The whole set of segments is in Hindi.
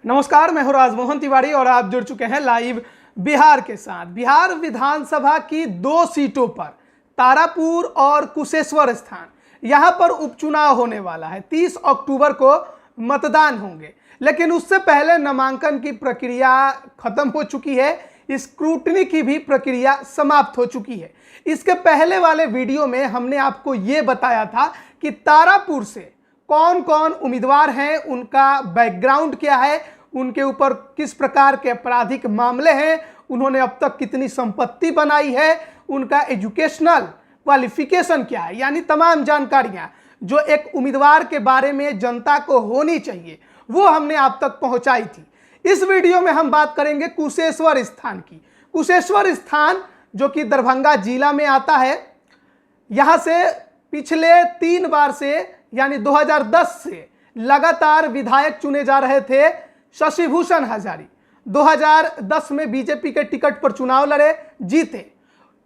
नमस्कार, मैं हूं राजमोहन तिवारी और आप जुड़ चुके हैं लाइव बिहार के साथ। बिहार विधानसभा की 2 सीटों पर तारापुर और कुशेश्वर स्थान, यहां पर उपचुनाव होने वाला है। 30 अक्टूबर को मतदान होंगे, लेकिन उससे पहले नामांकन की प्रक्रिया खत्म हो चुकी है, स्क्रूटनी की भी प्रक्रिया समाप्त हो चुकी है। इसके पहले वाले वीडियो में हमने आपको ये बताया था कि तारापुर से कौन कौन उम्मीदवार हैं, उनका बैकग्राउंड क्या है, उनके ऊपर किस प्रकार के आपराधिक मामले हैं, उन्होंने अब तक कितनी संपत्ति बनाई है, उनका एजुकेशनल क्वालिफिकेशन क्या है, यानी तमाम जानकारियां जो एक उम्मीदवार के बारे में जनता को होनी चाहिए वो हमने आप तक पहुंचाई थी। इस वीडियो में हम बात करेंगे कुशेश्वर स्थान की। कुशेश्वर स्थान जो कि दरभंगा जिला में आता है, यहां से पिछले 3 बार से यानी 2010 से लगातार विधायक चुने जा रहे थे शशि भूषण हजारी। 2010 में बीजेपी के टिकट पर चुनाव लड़े, जीते।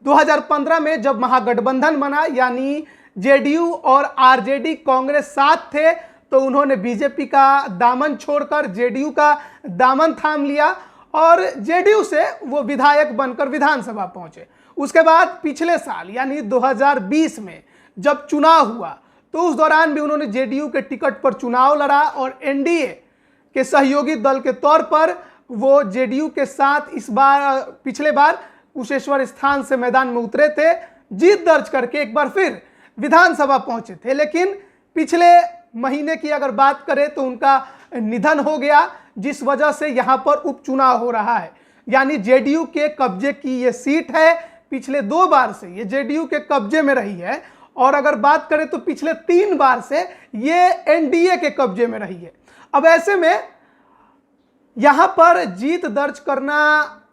2015 में जब महागठबंधन बना, यानी जेडीयू और आरजेडी कांग्रेस साथ थे, तो उन्होंने बीजेपी का दामन छोड़कर जेडीयू का दामन थाम लिया और जेडीयू से वो विधायक बनकर विधानसभा पहुंचे। उसके बाद पिछले साल यानी 2020 में जब चुनाव हुआ तो उस दौरान भी उन्होंने जेडीयू के टिकट पर चुनाव लड़ा और एनडीए के सहयोगी दल के तौर पर वो जेडीयू के साथ इस बार पिछले बार कुशेश्वर स्थान से मैदान में उतरे थे, जीत दर्ज करके एक बार फिर विधानसभा पहुंचे थे। लेकिन पिछले महीने की अगर बात करें तो उनका निधन हो गया, जिस वजह से यहां पर उपचुनाव हो रहा है। यानी जेडीयू के कब्जे की ये सीट है, पिछले 2 बार से ये जेडीयू के कब्जे में रही है और अगर बात करें तो पिछले 3 बार से ये एनडीए के कब्जे में रही है। अब ऐसे में यहां पर जीत दर्ज करना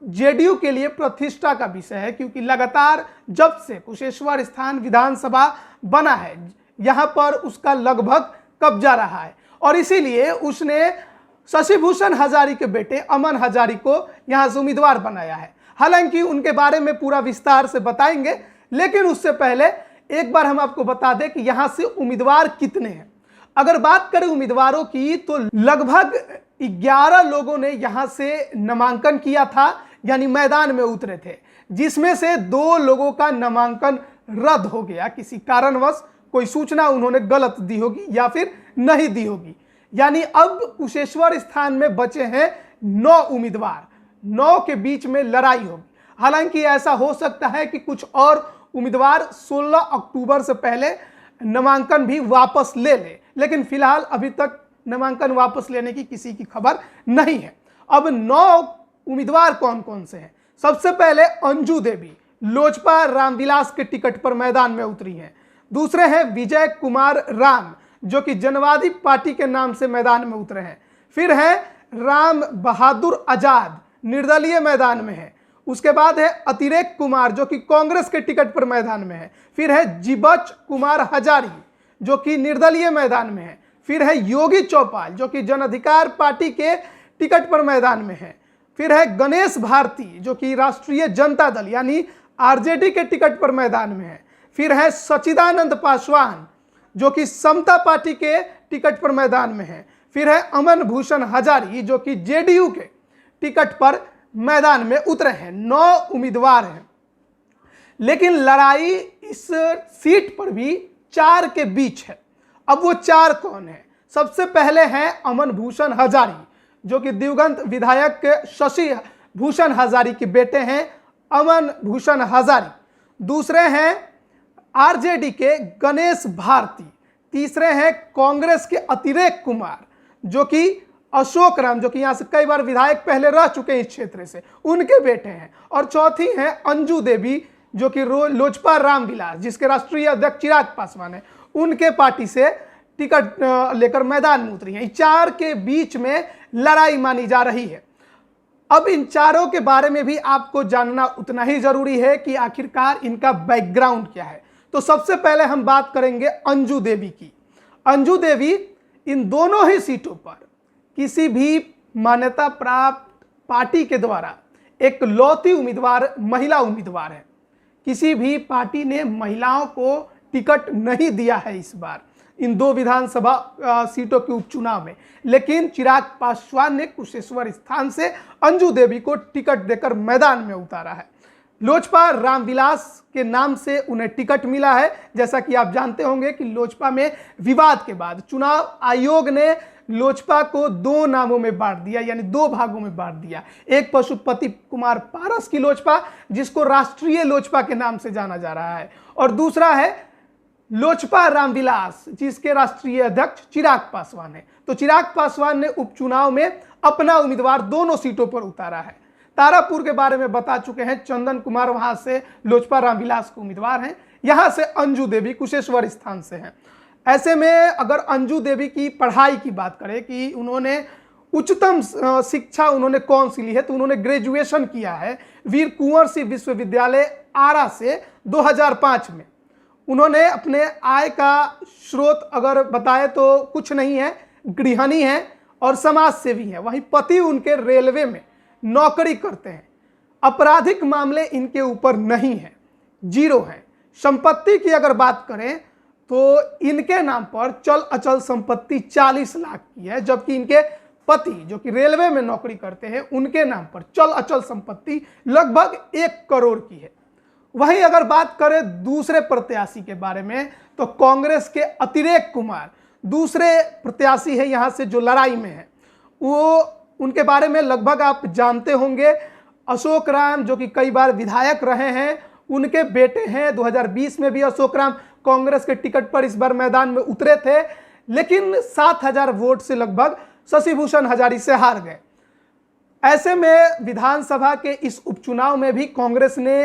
जेडीयू के लिए प्रतिष्ठा का विषय है, क्योंकि लगातार जब से कुशेश्वर स्थान विधानसभा बना है यहां पर उसका लगभग कब्जा रहा है और इसीलिए उसने शशि भूषण हजारी के बेटे अमन हजारी को यहां से उम्मीदवार बनाया है। हालांकि उनके बारे में पूरा विस्तार से बताएंगे, लेकिन उससे पहले एक बार हम आपको बता दें कि यहां से उम्मीदवार कितने हैं। अगर बात करें उम्मीदवारों की तो लगभग 11 लोगों ने यहां से नामांकन किया था, यानी मैदान में उतरे थे, जिसमें से 2 लोगों का नामांकन रद्द हो गया। किसी कारणवश कोई सूचना उन्होंने गलत दी होगी या फिर नहीं दी होगी। यानी अब कुशेश्वर स्थान में बचे हैं 9 उम्मीदवार, 9 के बीच में लड़ाई होगी। हालांकि ऐसा हो सकता है कि कुछ और उम्मीदवार 16 अक्टूबर से पहले नामांकन भी वापस ले ले, लेकिन फिलहाल अभी तक नामांकन वापस लेने की किसी की खबर नहीं है। अब 9 उम्मीदवार कौन कौन से हैं? सबसे पहले अंजू देवी लोजपा रामविलास के टिकट पर मैदान में उतरी हैं। दूसरे हैं विजय कुमार राम जो कि जनवादी पार्टी के नाम से मैदान में उतरे हैं। फिर है राम बहादुर आजाद, निर्दलीय मैदान में है। उसके बाद है अतिरेक कुमार जो कि कांग्रेस के टिकट पर मैदान में है। फिर है जीबच कुमार हजारी जो कि निर्दलीय मैदान में है। फिर है योगी चौपाल जो कि जन अधिकार पार्टी के टिकट पर मैदान में है। फिर है गणेश भारती जो कि राष्ट्रीय जनता दल यानी आरजेडी के टिकट पर मैदान में है। फिर है सच्चिदानंद पासवान जो कि समता पार्टी के टिकट पर मैदान में है। फिर है अमन भूषण हजारी जो कि जेडीयू के टिकट पर मैदान में उतरे हैं। 9 उम्मीदवार हैं, लेकिन लड़ाई इस सीट पर भी 4 के बीच है। अब वो 4 कौन है? सबसे पहले हैं अमन भूषण हजारी जो कि दिवंगत विधायक शशि भूषण हजारी के बेटे हैं, अमन भूषण हजारी। दूसरे हैं आरजेडी के गणेश भारती। तीसरे हैं कांग्रेस के अतिरेक कुमार जो कि अशोक राम जो कि यहां से कई बार विधायक पहले रह चुके हैं इस क्षेत्र से, उनके बेटे हैं। और चौथी हैं अंजू देवी जो कि लोजपा रामविलास जिसके राष्ट्रीय अध्यक्ष चिराग पासवान है, उनके पार्टी से टिकट लेकर मैदान में उतरी हैं। 4 के बीच में लड़ाई मानी जा रही है। अब इन चारों के बारे में भी आपको जानना उतना ही जरूरी है कि आखिरकार इनका बैकग्राउंड क्या है। तो सबसे पहले हम बात करेंगे अंजू देवी की। अंजू देवी इन दोनों ही सीटों पर किसी भी मान्यता प्राप्त पार्टी के द्वारा एक लौती उम्मीदवार, महिला उम्मीदवार है। किसी भी पार्टी ने महिलाओं को टिकट नहीं दिया है इस बार, इन दो विधानसभा सीटों के उपचुनाव में। लेकिन चिराग पासवान ने कुशेश्वर स्थान से अंजू देवी को टिकट देकर मैदान में उतारा है। लोजपा रामविलास के नाम से उन्हें टिकट मिला है। जैसा कि आप जानते होंगे कि लोजपा में विवाद के बाद चुनाव आयोग ने लोजपा को दो नामों में बांट दिया, यानी दो भागों में बांट दिया। एक पशुपति कुमार पारस की लोजपा, जिसको राष्ट्रीय लोजपा के नाम से जाना जा रहा है, और दूसरा है लोजपा रामविलास, जिसके राष्ट्रीय अध्यक्ष चिराग पासवान है। तो चिराग पासवान ने उपचुनाव में अपना उम्मीदवार दोनों सीटों पर उतारा है। तारापुर के बारे में बता चुके हैं, चंदन कुमार वहां से लोजपा रामविलास के उम्मीदवार हैं। यहां से अंजू देवी कुशेश्वर स्थान से हैं। ऐसे में अगर अंजू देवी की पढ़ाई की बात करें कि उन्होंने उच्चतम शिक्षा उन्होंने कौन सी ली है, तो उन्होंने ग्रेजुएशन किया है वीर कुंवर सिंह विश्वविद्यालय आरा से 2005 में। उन्होंने अपने आय का स्रोत अगर बताए तो कुछ नहीं है, गृहिणी है और समाज सेवी है। वहीं पति उनके रेलवे में नौकरी करते हैं। आपराधिक मामले इनके ऊपर नहीं है, जीरो है। संपत्ति की अगर बात करें तो इनके नाम पर चल अचल संपत्ति 40 लाख की है, जबकि इनके पति जो कि रेलवे में नौकरी करते हैं उनके नाम पर चल अचल संपत्ति लगभग 1 करोड़ की है। वहीं अगर बात करें दूसरे प्रत्याशी के बारे में तो कांग्रेस के अतिरेक कुमार दूसरे प्रत्याशी है यहां से जो लड़ाई में है। वो उनके बारे में लगभग आप जानते होंगे, अशोक राम जो कि कई बार विधायक रहे हैं, उनके बेटे हैं। 2020 में भी अशोक राम कांग्रेस के टिकट पर इस बार मैदान में उतरे थे, लेकिन 7000 वोट से लगभग शशि भूषण हजारी से हार गए। ऐसे में विधानसभा के इस उपचुनाव में भी कांग्रेस ने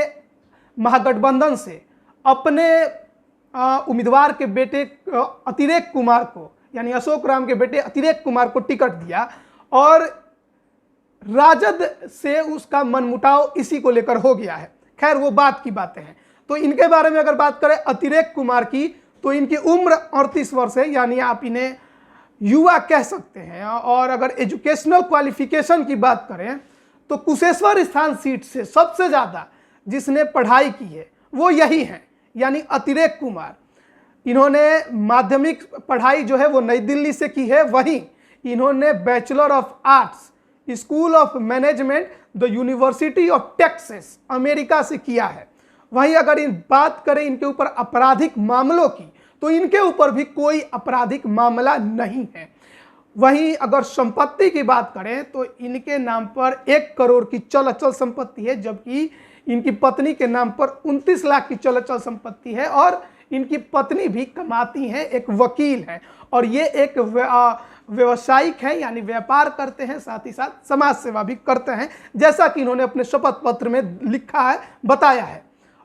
महागठबंधन से अपने उम्मीदवार के बेटे अतिरेक कुमार को, यानी अशोक राम के बेटे अतिरेक कुमार को टिकट दिया, और राजद से उसका मनमुटाव इसी को लेकर हो गया है। खैर वो बात की बातें हैं। तो इनके बारे में अगर बात करें अतिरेक कुमार की, तो इनकी उम्र 38 वर्ष है, यानी आप इन्हें युवा कह सकते हैं। और अगर एजुकेशनल क्वालिफिकेशन की बात करें तो कुशेश्वर स्थान सीट से सबसे ज़्यादा जिसने पढ़ाई की है वो यही है, यानी अतिरेक कुमार। इन्होंने माध्यमिक पढ़ाई जो है वो नई दिल्ली से की है। वहीं इन्होंने bachelor of arts school of management the university of Texas America से किया है। वहीं अगर बात करें इनके ऊपर आपराधिक मामलों की, तो इनके ऊपर भी कोई आपराधिक मामला नहीं है। वहीं अगर संपत्ति की बात करें तो इनके नाम पर 1 करोड़ की चल अचल संपत्ति है, जबकि इनकी पत्नी के नाम पर 29 लाख की चल अचल संपत्ति है। और इनकी पत्नी भी कमाती हैं, एक वकील हैं, और ये एक व्यवसायिक हैं, यानी व्यापार करते हैं, साथ ही साथ समाज सेवा भी करते हैं, जैसा कि इन्होंने अपने शपथ पत्र में लिखा है, बताया है।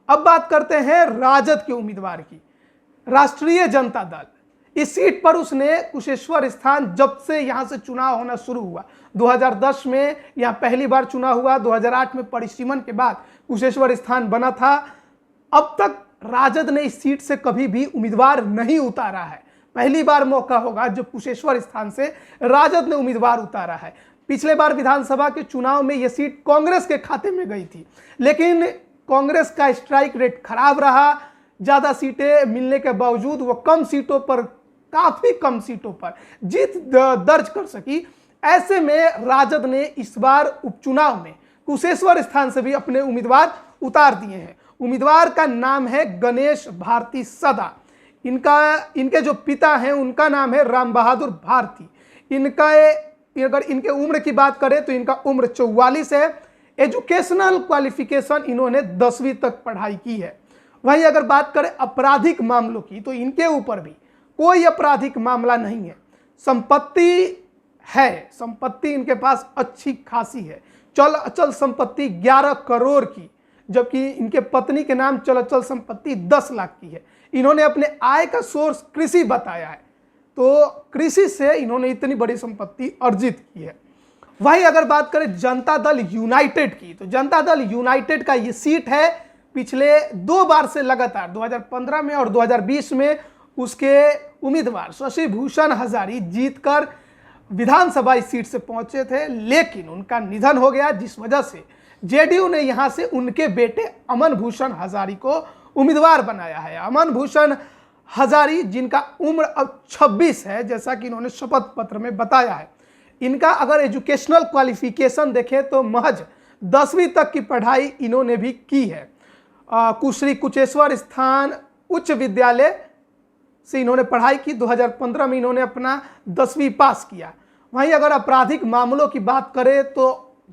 अब बात करते हैं राजद के उम्मीदवार की। राष्ट्रीय जनता दल इस सीट पर उसने कुशेश्वर स्थान, जब से यहां से चुनाव होना शुरू हुआ, 2010 में यहां पहली बार चुनाव हुआ, 2008 में परिसीमन के बाद कुशेश्वर स्थान बना था। अब तक राजद ने इस सीट से कभी भी उम्मीदवार नहीं उतारा है। पहली बार मौका होगा जब कुशेश्वर स्थान से राजद ने उम्मीदवार उतारा है। पिछले बार विधानसभा के चुनाव में यह सीट कांग्रेस के खाते में गई थी, लेकिन कांग्रेस का स्ट्राइक रेट खराब रहा। ज्यादा सीटें मिलने के बावजूद वो कम सीटों पर, काफी कम सीटों पर जीत दर्ज कर सकी। ऐसे में राजद ने इस बार उपचुनाव में कुशेश्वर स्थान से भी अपने उम्मीदवार उतार दिए हैं। उम्मीदवार का नाम है गणेश भारती सदा। इनके जो पिता हैं उनका नाम है राम बहादुर भारती। अगर इनके उम्र की बात करें तो इनका उम्र 44 है। एजुकेशनल क्वालिफिकेशन इन्होंने 10वीं तक पढ़ाई की है। वहीं अगर बात करें आपराधिक मामलों की तो इनके ऊपर भी कोई आपराधिक मामला नहीं है। संपत्ति है, संपत्ति इनके पास अच्छी खासी है। चल अचल संपत्ति 11 करोड़ की, जबकि इनके पत्नी के नाम चल अचल संपत्ति 10 लाख की है। इन्होंने अपने आय का सोर्स कृषि बताया है, तो कृषि से इन्होंने इतनी बड़ी संपत्ति अर्जित की है। वहीं अगर बात करें जनता दल यूनाइटेड की, तो जनता दल यूनाइटेड का ये सीट है। पिछले 2 बार से लगातार 2015 में और 2020 में उसके उम्मीदवार शशि भूषण हजारी जीतकर विधानसभा इस सीट से पहुंचे थे, लेकिन उनका निधन हो गया, जिस वजह से जेडीयू ने यहां से उनके बेटे अमन भूषण हजारी को उम्मीदवार बनाया है। अमन भूषण हजारी, जिनका उम्र अब 26 है, जैसा कि इन्होंने शपथ पत्र में बताया है। इनका अगर एजुकेशनल क्वालिफिकेशन देखें तो महज 10वीं तक की पढ़ाई इन्होंने भी की है। श्री कुशेश्वर स्थान उच्च विद्यालय से इन्होंने पढ़ाई की। 2015 में इन्होंने अपना 10वीं पास किया। वहीं अगर आपराधिक मामलों की बात करें तो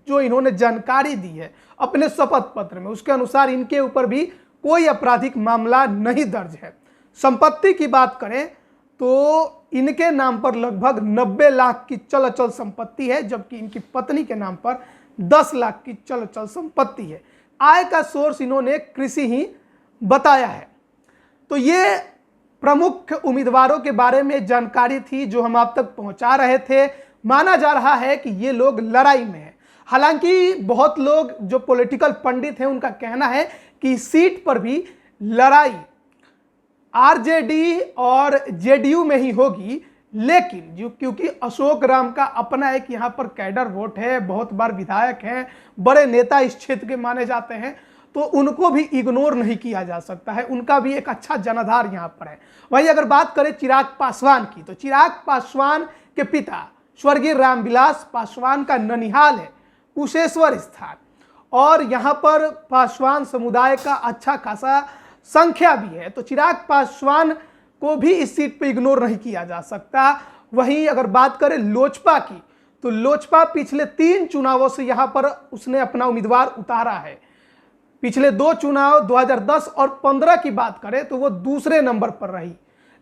जो इन्होंने जानकारी दी है अपने शपथ पत्र में, उसके अनुसार इनके ऊपर भी कोई आपराधिक मामला नहीं दर्ज है। संपत्ति की बात करें तो इनके नाम पर लगभग 90 लाख की चल अचल संपत्ति है, जबकि इनकी पत्नी के नाम पर 10 लाख की चल अचल संपत्ति है। आय का सोर्स इन्होंने कृषि ही बताया है। तो ये प्रमुख उम्मीदवारों के बारे में जानकारी थी जो हम आप तक पहुंचा रहे थे। माना जा रहा है कि ये लोग लड़ाई में हैं। हालांकि बहुत लोग जो पॉलिटिकल पंडित हैं उनका कहना है कि सीट पर भी लड़ाई आरजेडी और जेडीयू में ही होगी, लेकिन जो क्योंकि अशोक राम का अपना एक यहाँ पर कैडर वोट है, बहुत बार विधायक हैं, बड़े नेता इस क्षेत्र के माने जाते हैं, तो उनको भी इग्नोर नहीं किया जा सकता है। उनका भी एक अच्छा जनाधार यहाँ पर है। वहीं अगर बात करें चिराग पासवान की, तो चिराग पासवान के पिता स्वर्गीय रामविलास पासवान का ननिहाल है कुशेश्वर स्थान, और यहाँ पर पासवान समुदाय का अच्छा खासा संख्या भी है, तो चिराग पासवान को भी इस सीट पर इग्नोर नहीं किया जा सकता। वहीं अगर बात करें लोजपा की, तो लोजपा पिछले 3 चुनावों से यहाँ पर उसने अपना उम्मीदवार उतारा है। पिछले 2 चुनाव 2010 और 15 की बात करें तो वो दूसरे नंबर पर रही,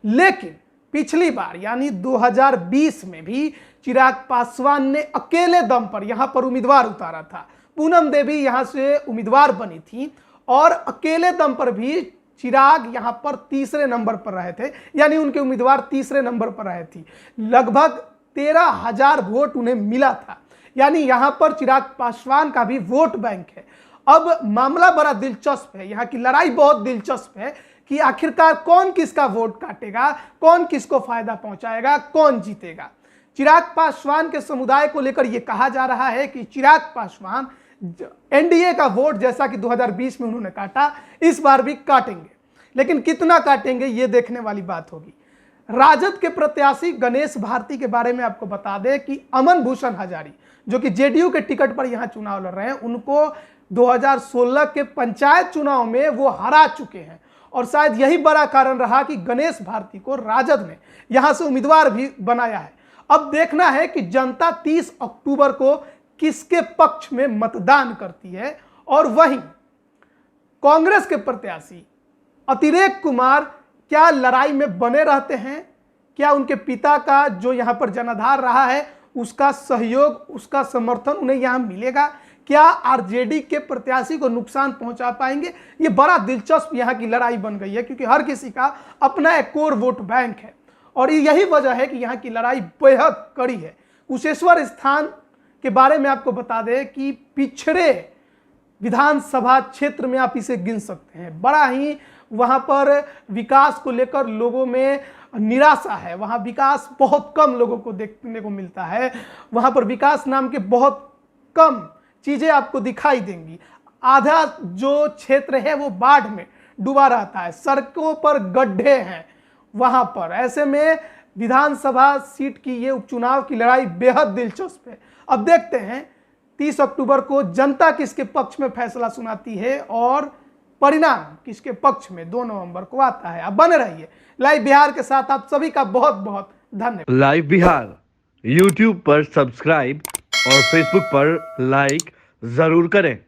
लेकिन पिछली बार यानी 2020 में भी चिराग पासवान ने अकेले दम पर यहाँ पर उम्मीदवार उतारा था। पूनम देवी यहाँ से उम्मीदवार बनी थी और अकेले दम पर भी चिराग यहाँ पर तीसरे नंबर पर रहे थे, यानी उनके उम्मीदवार तीसरे नंबर पर रहे थी। लगभग 13,000 वोट उन्हें मिला था, यानी यहाँ पर चिराग पासवान का भी वोट बैंक है। अब मामला बड़ा दिलचस्प है, यहाँ की लड़ाई बहुत दिलचस्प है कि आखिरकार कौन किसका वोट काटेगा, कौन किसको फायदा पहुंचाएगा, कौन जीतेगा। चिराग पासवान के समुदाय को लेकर यह कहा जा रहा है कि चिराग पासवान एनडीए का वोट जैसा कि 2020 में उन्होंने काटा, इस बार भी काटेंगे, लेकिन कितना काटेंगे ये देखने वाली बात होगी। राजद के प्रत्याशी गणेश भारती के बारे में आपको बता दें कि अमन भूषण हजारी जो कि जेडीयू के टिकट पर यहां चुनाव लड़ रहे हैं, उनको 2016 के पंचायत चुनाव में वो हरा चुके हैं, और शायद यही बड़ा कारण रहा कि गणेश भारती को राजद ने यहां से उम्मीदवार भी बनाया है। अब देखना है कि जनता 30 अक्टूबर को किसके पक्ष में मतदान करती है। और वहीं कांग्रेस के प्रत्याशी अतिरेक कुमार क्या लड़ाई में बने रहते हैं, क्या उनके पिता का जो यहां पर जनाधार रहा है उसका सहयोग, उसका समर्थन उन्हें यहां मिलेगा, क्या आरजेडी के प्रत्याशी को नुकसान पहुंचा पाएंगे। ये बड़ा दिलचस्प यहां की लड़ाई बन गई है, क्योंकि हर किसी का अपना एक कोर वोट बैंक है, और यही वजह है कि यहां की लड़ाई बेहद कड़ी है। कुशेश्वर स्थान के बारे में आपको बता दें कि पिछड़े विधानसभा क्षेत्र में आप इसे गिन सकते हैं। बड़ा ही वहां पर विकास को लेकर लोगों में निराशा है, वहां विकास बहुत कम लोगों को देखने को मिलता है, वहां पर विकास नाम के बहुत कम चीजें आपको दिखाई देंगी। आधा जो क्षेत्र है वो बाढ़ में डूबा रहता है, सड़कों पर गड्ढे हैं वहां पर। ऐसे में विधानसभा सीट की ये उपचुनाव की लड़ाई बेहद दिलचस्प है। अब देखते हैं 30 अक्टूबर को जनता किसके पक्ष में फैसला सुनाती है और परिणाम किसके पक्ष में 2 नवंबर को आता है। अब बने रहिए लाइव बिहार के साथ। आप सभी का बहुत बहुत धन्यवाद। लाइव बिहार यूट्यूब पर सब्सक्राइब और फेसबुक पर लाइक जरूर करें।